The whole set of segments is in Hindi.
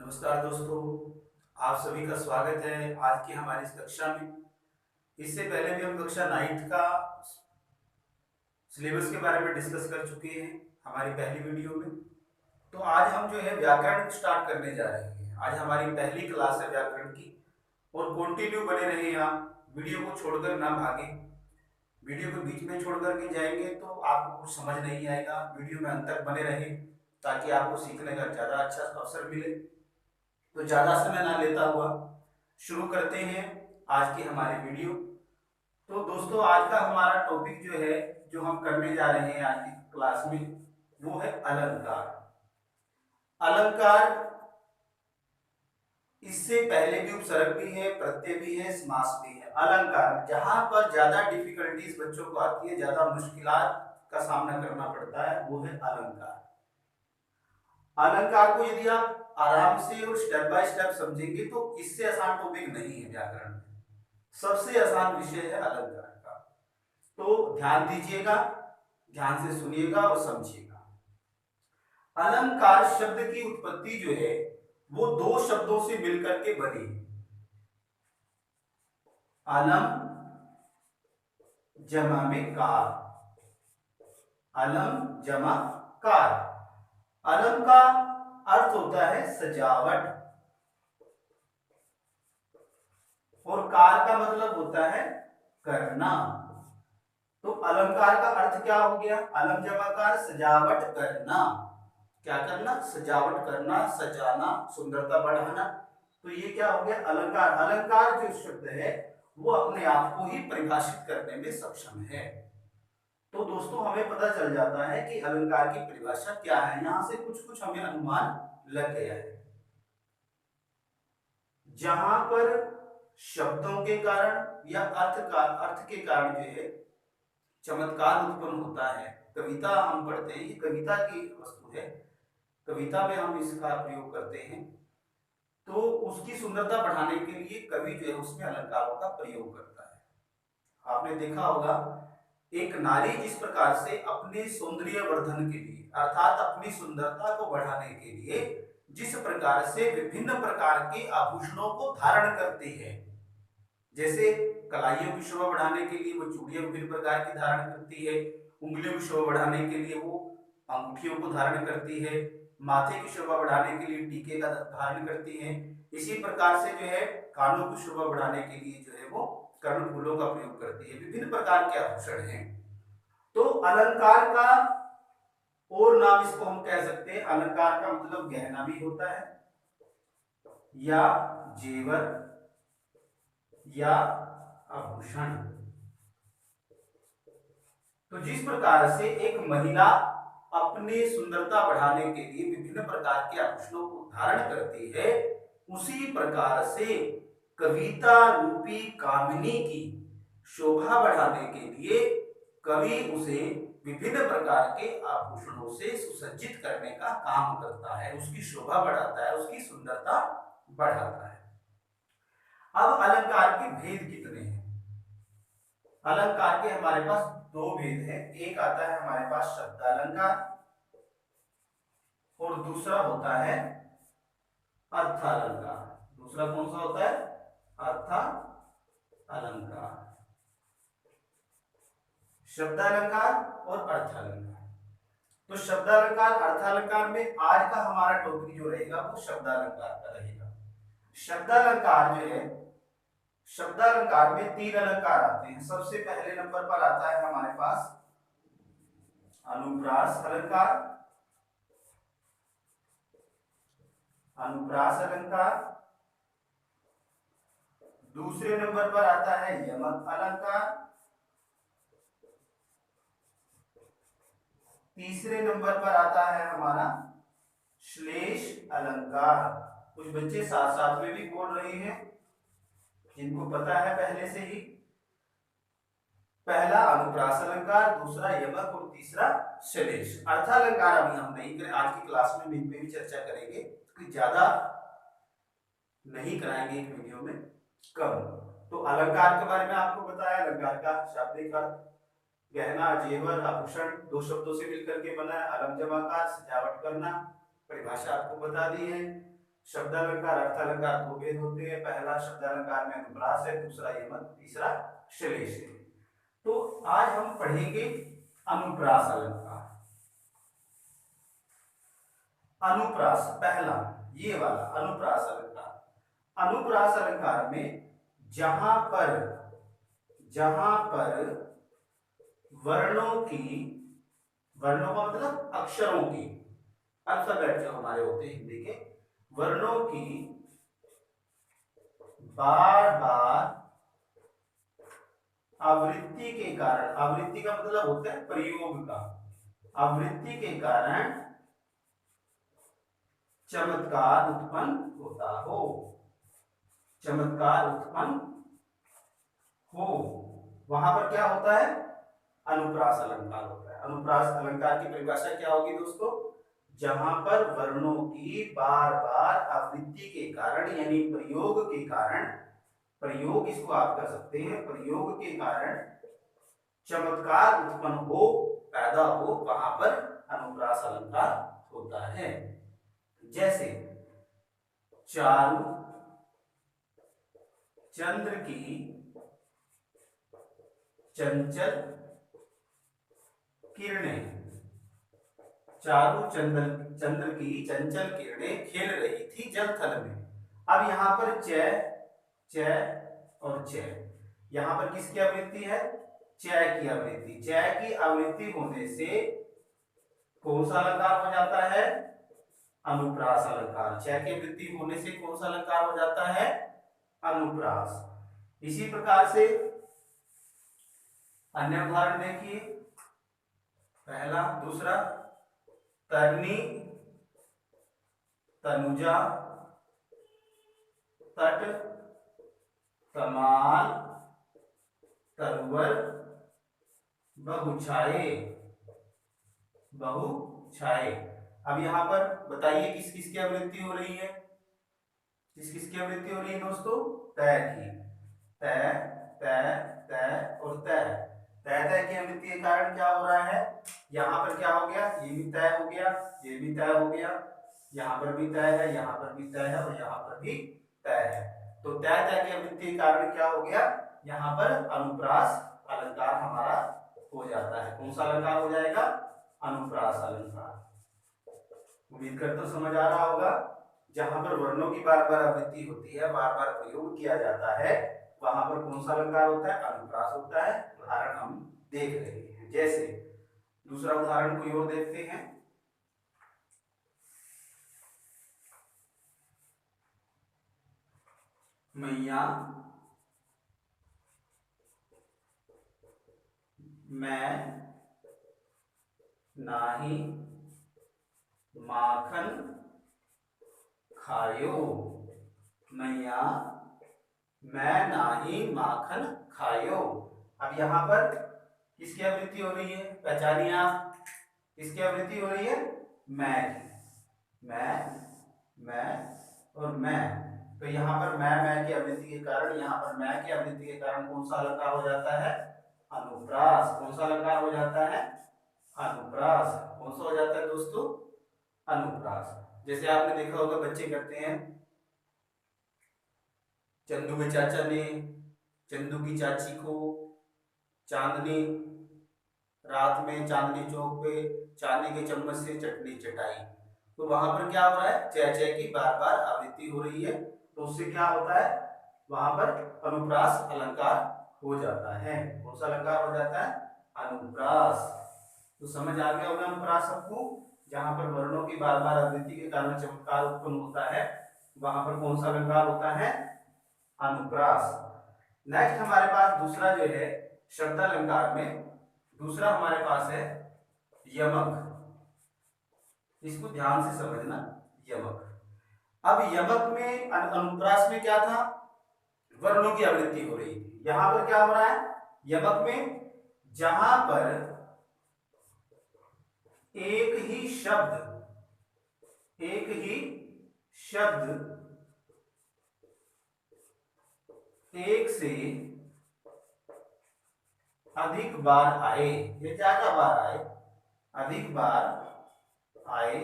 नमस्कार दोस्तों, आप सभी का स्वागत है आज की हमारी इस कक्षा में। इससे पहले भी हम कक्षा 9th का सिलेबस के बारे में डिस्कस कर चुके हैं हमारी पहली वीडियो में। तो आज हम जो है व्याकरण स्टार्ट करने जा रहे हैं। आज हमारी पहली क्लास है व्याकरण की और कंटिन्यू बने रहे आप, वीडियो को छोड़कर ना भागे। वीडियो को बीच में छोड़ करके जाएंगे तो आपको कुछ समझ नहीं आएगा। वीडियो में अंत तक बने रहे ताकि आपको सीखने का ज़्यादा अच्छा अवसर मिले। तो ज़्यादा समय ना लेता हुआ शुरू करते हैं आज की हमारी वीडियो। तो दोस्तों, आज का हमारा टॉपिक जो है, जो हम करने जा रहे हैं आज की क्लास में, वो है अलंकार। अलंकार, इससे पहले भी उपसर्ग भी है, प्रत्यय भी है, समास भी है। अलंकार जहां पर ज्यादा डिफिकल्टीज बच्चों को आती है, ज्यादा मुश्किलात का सामना करना पड़ता है, वो है अलंकार। अलंकार को यदि आप आराम से और स्टेप बाय स्टेप समझेंगे तो इससे आसान टॉपिक नहीं है व्याकरण में। सबसे आसान विषय है अलंकार का। तो ध्यान दीजिएगा, ध्यान से सुनिएगा और समझिएगा। अलंकार शब्द की उत्पत्ति जो है वो दो शब्दों से मिलकर के बनी। अलम जमा में कार, अलम जमा कार। अलम का अर्थ होता है सजावट और कार का मतलब होता है करना। तो अलंकार का अर्थ क्या हो गया? अलम जमा कार, सजावट करना। क्या करना? सजावट करना, सजाना, सुंदरता बढ़ाना। तो ये क्या हो गया? अलंकार। अलंकार जो शब्द है वो अपने आप को ही परिभाषित करने में सक्षम है। तो दोस्तों, हमें पता चल जाता है कि अलंकार की परिभाषा क्या है। यहां से कुछ कुछ हमें अनुमान लग गया है। जहां पर शब्दों के कारण या अर्थ के कारण जो है चमत्कार उत्पन्न होता है। कविता हम पढ़ते हैं, ये कविता की वस्तु है, कविता में हम इसका प्रयोग करते हैं। तो उसकी सुंदरता बढ़ाने के लिए कवि जो है उसमें अलंकारों का प्रयोग करता है। आपने देखा होगा, एक नारी जिस प्रकार से अपने सौंदर्य वर्धन के लिए अर्थात अपनी सुंदरता को बढ़ाने के लिए जिस प्रकार से विभिन्न प्रकार के आभूषणों को धारण करती है, जैसे कलाइयों की शोभा बढ़ाने के लिए वो चूड़ियां विभिन्न प्रकार की धारण करती है, उंगलियों की शोभा बढ़ाने के लिए वो अंगूठियों को धारण करती है, माथे की शोभा बढ़ाने के लिए टीके का धारण करती है। इसी प्रकार से जो है कानों की शोभा बढ़ाने के लिए जो है वो कर्णफूलों का प्रयोग करती है। विभिन्न प्रकार के आभूषण हैं। तो अलंकार का और नाम इसको हम कह सकते हैं, अलंकार का मतलब गहना भी होता है या जेवर या आभूषण। तो जिस प्रकार से एक महिला अपनी सुंदरता बढ़ाने के लिए विभिन्न प्रकार के आभूषणों को धारण करती है, उसी प्रकार से कविता रूपी कामिनी की शोभा बढ़ाने के लिए कवि उसे विभिन्न प्रकार के आभूषणों से सुसज्जित करने का काम करता है, उसकी शोभा बढ़ाता है, उसकी सुंदरता बढ़ाता है। अब अलंकार के भेद कितने हैं? अलंकार के हमारे पास दो भेद हैं। एक आता है हमारे पास शब्दालंकार और दूसरा होता है अर्थालंकार। दूसरा कौन सा होता है? अर्थालंकार। शब्दालंकार और अर्थालंकार। तो शब्दालंकार अर्थालंकार में आज का हमारा टॉपिक जो रहेगा वो शब्दालंकार का रहेगा। शब्दालंकार जो है, शब्दालंकार में तीन अलंकार आते हैं। सबसे पहले नंबर पर आता है हमारे पास अनुप्रास अलंकार, अनुप्रास अलंकार। दूसरे नंबर पर आता है यमक अलंकार। तीसरे नंबर पर आता है हमारा श्लेष अलंकार। कुछ बच्चे साथ साथ में भी बोल रहे हैं जिनको पता है पहले से ही। पहला अनुप्रास अलंकार, दूसरा यमक और तीसरा श्लेष। अर्थालंकार अभी हम नहीं करें, आज की क्लास में इन पे भी चर्चा करेंगे, कि ज्यादा नहीं कराएंगे एक वीडियो में, कम। तो अलंकार के बारे में आपको बताया। अलंकार का शाब्दिक अर्थ गहना, जेवर, आभूषण, दो शब्दों से मिलकर के बना है। अलम जमा कार, सजावट करना, परिभाषा आपको बता दी है। शब्दालंकार अर्थालंकार दो भेद होते हैं। पहला शब्दालंकार में अनुप्रास है, दूसरा यमक, तीसरा श्लेष है। तो आज हम पढ़ेंगे अनुप्रास अलंकार। अनुप्रास पहला ये वाला अनुप्रास अलंकार। अनुप्रास अलंकार में जहां पर वर्णों का मतलब अक्षरों की, अल्फाबेट जो हमारे होते हैं हिंदी के, वर्णों की बार बार आवृत्ति के कारण, आवृत्ति का मतलब होता है प्रयोग का, आवृत्ति के कारण चमत्कार उत्पन्न होता हो, चमत्कार उत्पन्न हो, वहां पर क्या होता है? अनुप्रास अलंकार होता है। अनुप्रास अलंकार की परिभाषा क्या होगी दोस्तों? जहां पर वर्णों की बार बार आवृत्ति के कारण यानी प्रयोग के कारण, प्रयोग इसको आप कर सकते हैं, प्रयोग के कारण चमत्कार उत्पन्न हो, पैदा हो, वहां पर अनुप्रास अलंकार होता है। जैसे चारु चंद्र की चंचल किरणें, चारु चंद्र की चंचल किरणें खेल रही थी जल थल में। अब यहाँ पर च और च, यहाँ पर किसकी आवृत्ति है? च की आवृत्ति। च की आवृत्ति होने से कौन सा अलंकार हो जाता है? अनुप्रास अलंकार। च की आवृत्ति होने से कौन सा अलंकार हो जाता है? अनुप्रास। इसी प्रकार से अन्य उदाहरण देखिए, पहला, दूसरा, तरनी तनुजा तट तमाल तरवर बहुछाए, बहुछाए। अब यहाँ पर बताइए किस किस की आवृत्ति हो रही है? किस किस की आवृत्ति हो रही है दोस्तों? तय की। तय तय तय और तय। तय तय की आवृत्ति के कारण क्या हो रहा है? यहाँ पर क्या हो गया? ये भी तय हो गया, ये भी तय हो गया, यहाँ पर भी तय है, यहाँ पर भी तय है और यहाँ पर भी तय है। तो तय तय की आवृत्ति के कारण क्या हो गया? यहाँ पर अनुप्रास अलंकार हमारा हो जाता है। कौन सा अलंकार हो जाएगा? अनुप्रास अलंकार। उम्मीद करता हूं समझ आ रहा होगा। जहां पर वर्णों की बार बार आवृत्ति होती है, बार बार प्रयोग किया जाता है, वहां पर कौन सा अलंकार होता है? अनुप्रास होता है। उदाहरण हम देख रहे हैं। जैसे दूसरा उदाहरण कोई और देखते हैं। मैया मैं नाही माखन खायो। मैया मैं नाही माखन खायो। अब यहाँ पर किसकी आवृत्ति हो रही है? पहचानिए आप, किसकी आवृत्ति हो रही है? मैं की। मैं और मैं। तो यहाँ पर मैं की आवृत्ति के कारण, यहाँ पर मैं की आवृत्ति के कारण कौन सा अलंकार हो जाता है? अनुप्रास। कौन सा अलंकार हो जाता है? अनुप्रास। कौन सा हो जाता है दोस्तों? अनुप्रास। जैसे आपने देखा होगा बच्चे करते हैं, चंदू के चाचा ने चंदू की चाची को चांदनी रात में चांदनी चौक पे चांदी के चम्मच से चटनी चटाई। तो वहां पर क्या हो रहा है? च च की बार बार आवृत्ति हो रही है, तो उससे क्या होता है? वहां पर अनुप्रास अलंकार हो जाता है। कौन सा अलंकार हो जाता है? अनुप्रास। तो समझ आ गया होगा अनुप्रास सबको। जहां पर वर्णों की बार बार आवृत्ति के कारण चमत्कार उत्पन्न होता है, वहां पर कौन सा अलंकार होता है? अनुप्रास। नेक्स्ट हमारे पास दूसरा जो है शब्दालंकार में, दूसरा हमारे पास है यमक। इसको ध्यान से समझना, यमक। अब यमक में अनुप्रास में क्या था? वर्णों की आवृत्ति हो रही थी। यहां पर क्या हो रहा है? यमक में जहां पर एक ही शब्द एक से अधिक बार आए, ये ज्यादा बार आए, अधिक बार आए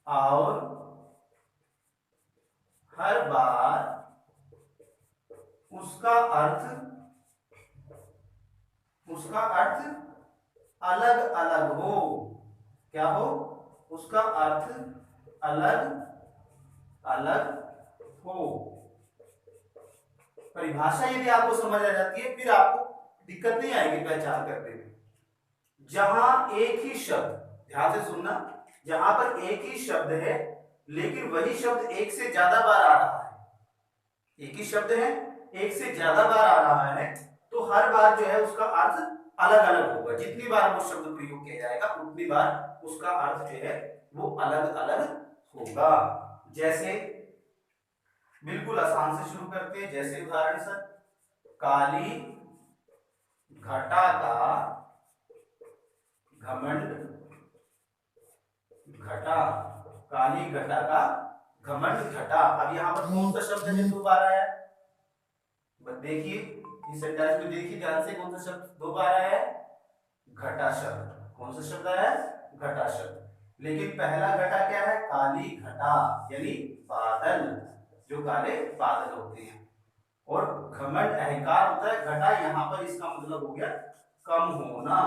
और हर बार उसका अर्थ अलग अलग हो। क्या हो? उसका अर्थ अलग अलग हो। परिभाषा यदि आपको समझ आ जाती है, फिर आपको दिक्कत नहीं आएगी पहचान करने में। जहां एक ही शब्द, ध्यान से सुनना, जहां पर एक ही शब्द है लेकिन वही शब्द एक से ज्यादा बार आ रहा है, एक ही शब्द है एक से ज्यादा बार आ रहा है, तो हर बार जो है उसका अर्थ अलग अलग होगा। जितनी बार वो शब्द प्रयोग किया जाएगा उतनी बार उसका अर्थ जो है वो अलग अलग होगा। जैसे बिल्कुल आसान से शुरू करते हैं। जैसे उदाहरण सर, काली घटा का घमंड घटा, काली घटा का घमंड घटा। अब यहाँ पर कौन सा शब्द है दो बार आया है? देखिए इस सेंटेंस में देखिए ध्यान से, कौन सा शब्द दो बार आया है? घटा शब्द। कौन सा शब्द आया है? घटा शब्द। लेकिन पहला घटा क्या है? काली घटा, यानी बादल, जो काले बादल होते हैं। और घमंड अहंकार होता है। घटा यहाँ पर इसका मतलब हो गया कम होना।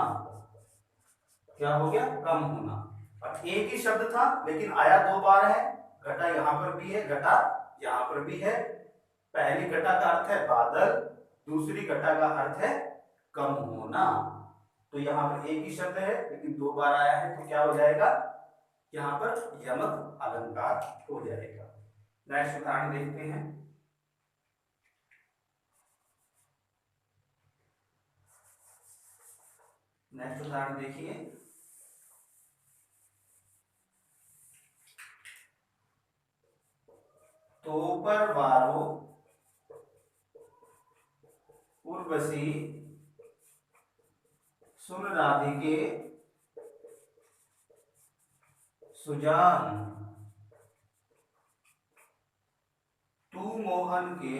क्या हो गया? कम होना। अब एक ही शब्द था लेकिन आया दो बार है। घटा यहाँ पर भी है, घटा यहाँ पर भी है। पहली घटा का अर्थ है बादल, दूसरी घटा का अर्थ है कम होना। तो यहाँ पर एक ही शब्द है लेकिन दो बार आया है, तो क्या हो जाएगा? यहाँ पर यमक अलंकार हो जाएगा। नेक्स्ट उदाहरण देखते हैं। नेक्स्ट उदाहरण देखिए। तो पर वारो उर्वशी सुन राधिके सुजान, तू मोहन के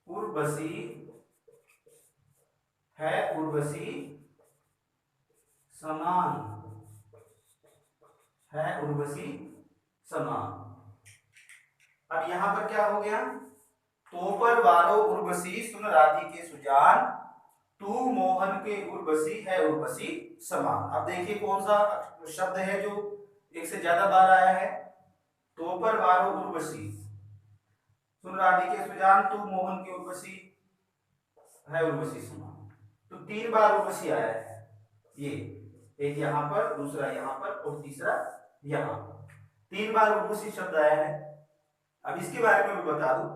उर्वशी है उर्वशी समान, है उर्वशी समान। अब यहां पर क्या हो गया? तो पर वारो उर्वशी सुन राधिके सुजान, तू मोहन के उर्वशी है उर्वशी समान। अब देखिए कौन सा शब्द है जो एक से ज्यादा बार आया है? तो पर वारो उर्वशी सुन राधिके सुजान, तू मोहन के उर्वशी है उर्वशी समान। तो तीन बार उर्वशी आया है। ये एक यहाँ पर, दूसरा यहाँ पर और तीसरा यहाँ। तीन बार उर्वशी शब्द आया है। अब इसके बारे में मैं बता दूं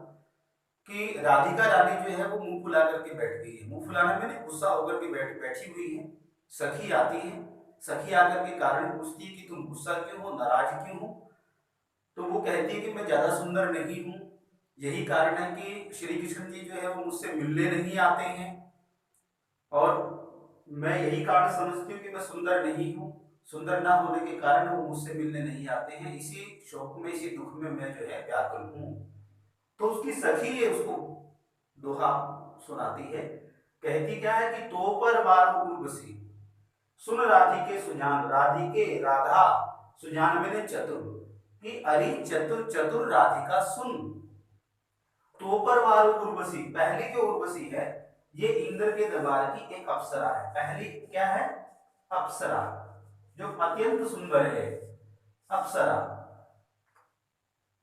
कि राधिका रानी जो है वो मुंह फुला करके बैठ गई है। मुंह फुलाने में गुस्सा होकर के बैठी हुई है। सखी आती है, सखी आकर के कारण पूछती है कि तुम गुस्सा क्यों हो, नाराज क्यों हो? तो वो कहती है कि मैं ज्यादा सुंदर नहीं हूँ, यही कारण है कि श्री कृष्ण जी जो है वो मुझसे मिलने नहीं आते हैं, और मैं यही कारण समझती हूँ कि मैं सुंदर नहीं हूँ। सुंदर ना होने के कारण वो मुझसे मिलने नहीं आते हैं। इसी शोक में, इसी दुख में मैं जो है व्याकुल हूँ। तो उसकी सखी है उसको दोहा सुनाती है। कहती क्या है कि तो पर वारो उर्वशी सुन राधिके सुजान, राधिके राधा, सुजान मैंने चतुर, कि अरे चतुर चतुर राधिका सुन। तो पर वारो उर्वशी, पहली जो उर्वशी है ये इंद्र के दरबार की एक अप्सरा है। पहली क्या है? अप्सरा, जो अत्यंत सुंदर है, अप्सरा।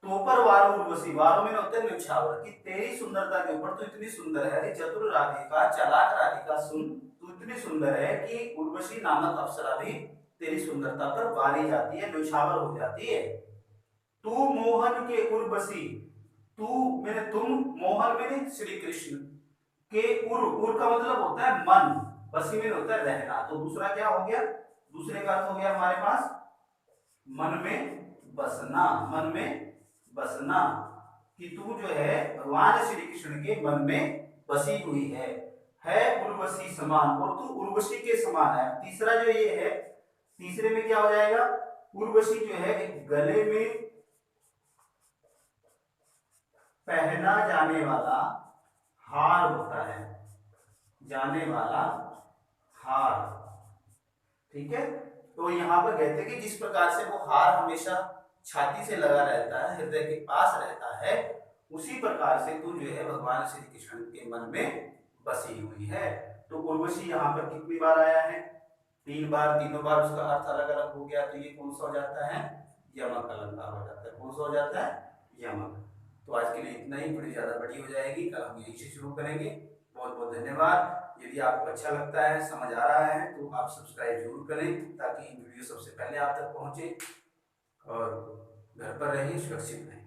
तो पर वारो उर्वशी, वारो में होता है न्यौछावर, कि तेरी सुंदरता के ऊपर तू इतनी सुंदर है। अरे चतुर राधिका, चालाक राधिका सुन, तू इतनी सुंदर है कि उर्वशी नामक अप्सरा भी तेरी सुंदरता पर वारी जाती है, न्यौछावर हो जाती है। तू मोहन के उर्वशी, तू मैंने तुम, मोहन मैंने श्री कृष्ण के उर का मतलब होता है मन, बसी में होता है रहना। तो दूसरा क्या हो गया? दूसरे का अर्थ हो गया हमारे पास मन में बसना, मन में बसना, कि तू जो है भगवान श्री कृष्ण के मन में बसी हुई है उर्वशी समान, और तू उर्वशी के समान है। तीसरा जो ये है, तीसरे में क्या हो जाएगा? उर्वशी जो है एक गले में पहना जाने वाला हार होता है, जाने वाला हार, ठीक है। तो यहाँ पर कहते हैं कि जिस प्रकार से वो हार हमेशा छाती से लगा रहता है, हृदय के पास रहता है, उसी प्रकार से तू जो है भगवान श्री कृष्ण के मन में बसी हुई है। तो उर्वशी यहाँ पर कितनी बार आया है? 3 बार। तीनों बार उसका अर्थ अलग अलग हो गया, तो ये कौन सा हो जाता है? यमक अलंकार हो जाता है। कौन सा हो जाता है? यमक। तो आज के लिए इतना ही, थोड़ी ज्यादा बड़ी हो जाएगी, कल हम यहीं से शुरू करेंगे। बहुत बहुत धन्यवाद। यदि आपको अच्छा लगता है, समझ आ रहा है, तो आप सब्सक्राइब जरूर करें ताकि वीडियो सबसे पहले आप तक पहुंचे, और घर पर रहें, सुरक्षित रहें।